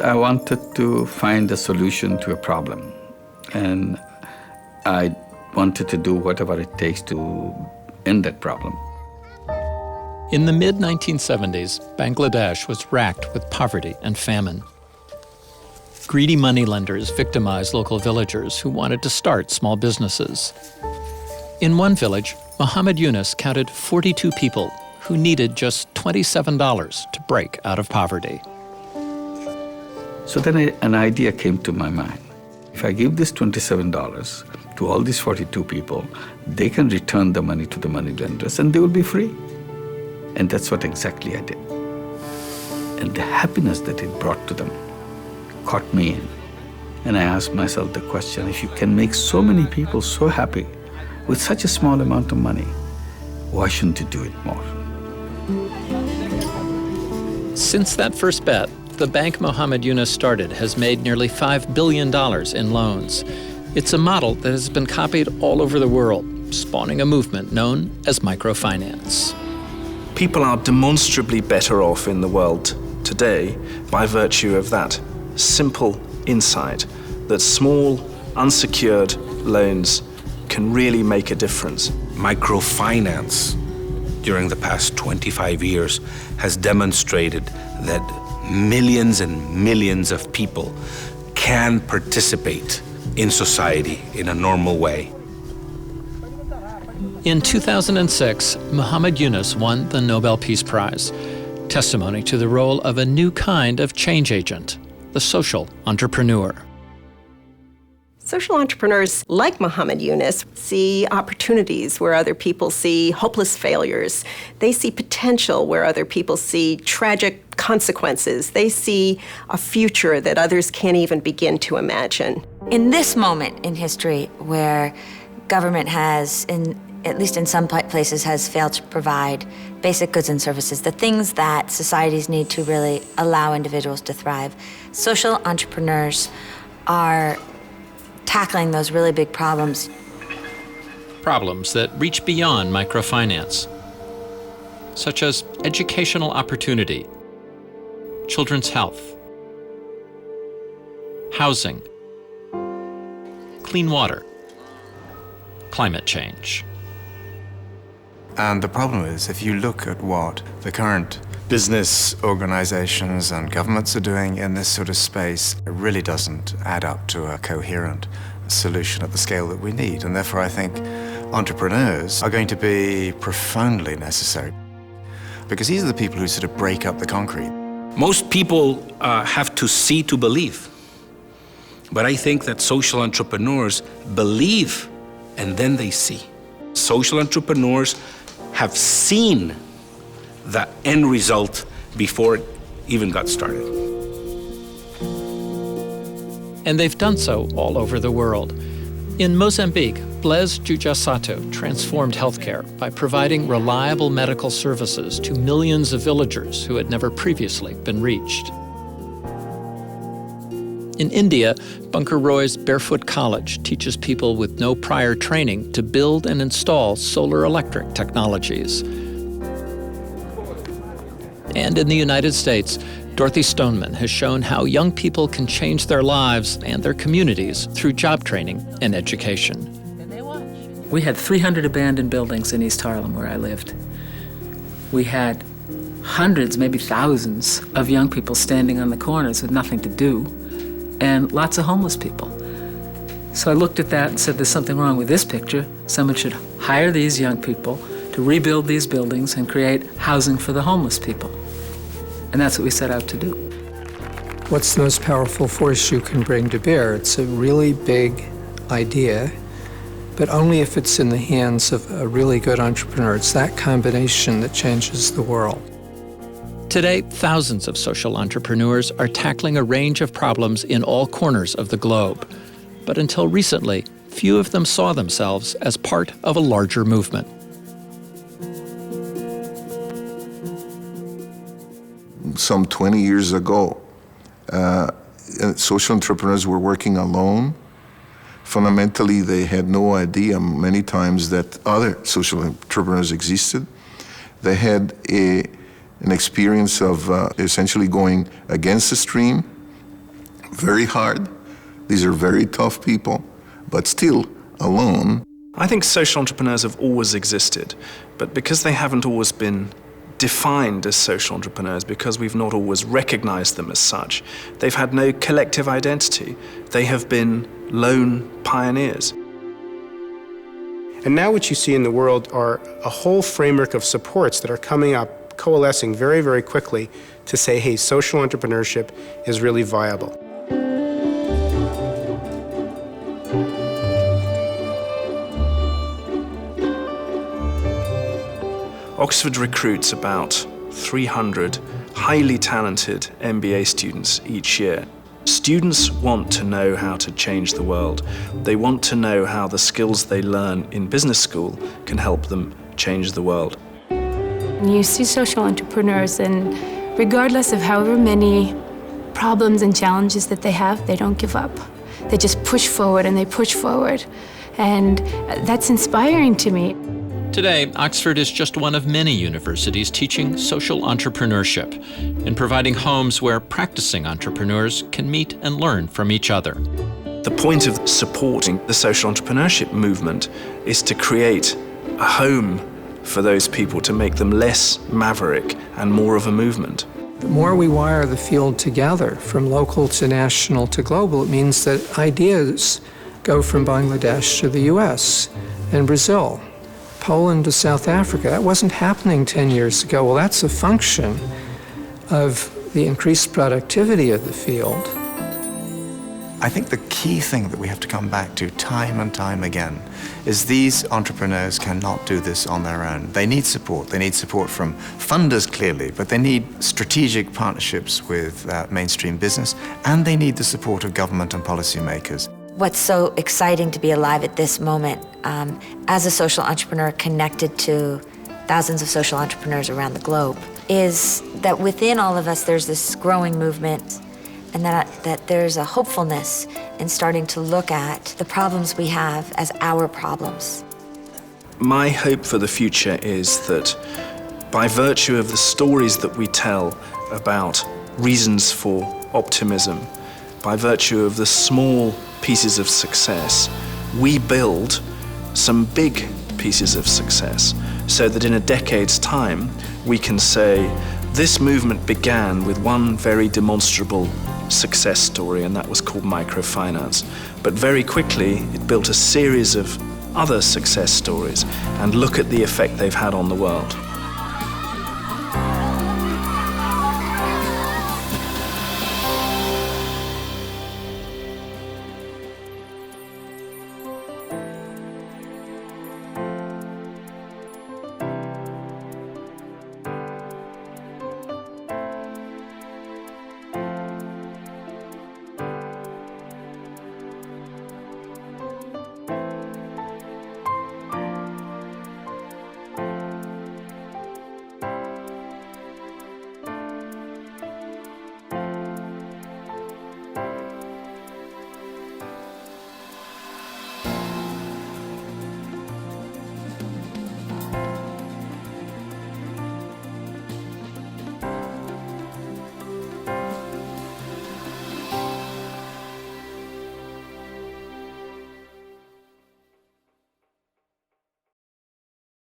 I wanted to find a solution to a problem. And I wanted to do whatever it takes to end that problem. In the mid-1970s, Bangladesh was racked with poverty and famine. Greedy moneylenders victimized local villagers who wanted to start small businesses. In one village, Mohammad Yunus counted 42 people who needed just $27 to break out of poverty. So then an idea came to my mind. If I give this $27 to all these 42 people, they can return the money to the moneylenders and they will be free. And that's what exactly I did. And the happiness that it brought to them caught me in. And I asked myself the question, if you can make so many people so happy with such a small amount of money, why shouldn't you do it more? Since that first bet, the bank Mohammad Yunus started has made nearly $5 billion in loans. It's a model that has been copied all over the world, spawning a movement known as microfinance. People are demonstrably better off in the world today by virtue of that simple insight that small, unsecured loans can really make a difference. Microfinance during the past 25 years has demonstrated that millions and millions of people can participate in society in a normal way. In 2006, Mohammad Yunus won the Nobel Peace Prize, testimony to the role of a new kind of change agent, the social entrepreneur. Social entrepreneurs like Mohammad Yunus see opportunities where other people see hopeless failures. They see potential where other people see tragic consequences. They see a future that others can't even begin to imagine. In this moment in history where government has, at least in some places, has failed to provide basic goods and services, the things that societies need to really allow individuals to thrive, social entrepreneurs are tackling those really big problems. Problems that reach beyond microfinance, such as educational opportunity, children's health, housing, clean water, climate change. And the problem is, if you look at what the current business organizations and governments are doing in this sort of space, it really doesn't add up to a coherent solution at the scale that we need. And therefore, I think entrepreneurs are going to be profoundly necessary, because these are the people who sort of break up the concrete. Most people have to see to believe. But I think that social entrepreneurs believe and then they see. Social entrepreneurs have seen the end result before it even got started. And they've done so all over the world. In Mozambique, Blaise Jujasato transformed healthcare by providing reliable medical services to millions of villagers who had never previously been reached. In India, Bunker Roy's Barefoot College teaches people with no prior training to build and install solar electric technologies. And in the United States, Dorothy Stoneman has shown how young people can change their lives and their communities through job training and education. We had 300 abandoned buildings in East Harlem where I lived. We had hundreds, maybe thousands, of young people standing on the corners with nothing to do, and lots of homeless people. So I looked at that and said, there's something wrong with this picture. Someone should hire these young people to rebuild these buildings and create housing for the homeless people. And that's what we set out to do. What's the most powerful force you can bring to bear? It's a really big idea, but only if it's in the hands of a really good entrepreneur. It's that combination that changes the world. Today, thousands of social entrepreneurs are tackling a range of problems in all corners of the globe. But until recently, few of them saw themselves as part of a larger movement. Some 20 years ago, social entrepreneurs were working alone. Fundamentally, they had no idea many times that other social entrepreneurs existed. They had an experience of essentially going against the stream very hard. These are very tough people, but still alone. I think social entrepreneurs have always existed, but because they haven't always been defined as social entrepreneurs, because we've not always recognized them as such, they've had no collective identity. They have been lone pioneers. And now what you see in the world are a whole framework of supports that are coming up, coalescing very, very quickly to say, hey, social entrepreneurship is really viable. Oxford recruits about 300 highly talented MBA students each year. Students want to know how to change the world. They want to know how the skills they learn in business school can help them change the world. You see social entrepreneurs, and regardless of however many problems and challenges that they have, they don't give up. They just push forward and they push forward. And that's inspiring to me. Today, Oxford is just one of many universities teaching social entrepreneurship and providing homes where practicing entrepreneurs can meet and learn from each other. The point of supporting the social entrepreneurship movement is to create a home for those people, to make them less maverick and more of a movement. The more we wire the field together, from local to national to global, it means that ideas go from Bangladesh to the US and Brazil, Poland to South Africa. That wasn't happening 10 years ago. Well, that's a function of the increased productivity of the field. I think the key thing that we have to come back to time and time again is these entrepreneurs cannot do this on their own. They need support. They need support from funders, clearly, but they need strategic partnerships with mainstream business, and they need the support of government and policymakers. What's so exciting to be alive at this moment, as a social entrepreneur connected to thousands of social entrepreneurs around the globe, is that within all of us there's this growing movement, and that there's a hopefulness in starting to look at the problems we have as our problems. My hope for the future is that by virtue of the stories that we tell about reasons for optimism, by virtue of the small pieces of success, we build some big pieces of success, so that in a decade's time we can say this movement began with one very demonstrable success story, and that was called microfinance. But very quickly it built a series of other success stories, and look at the effect they've had on the world.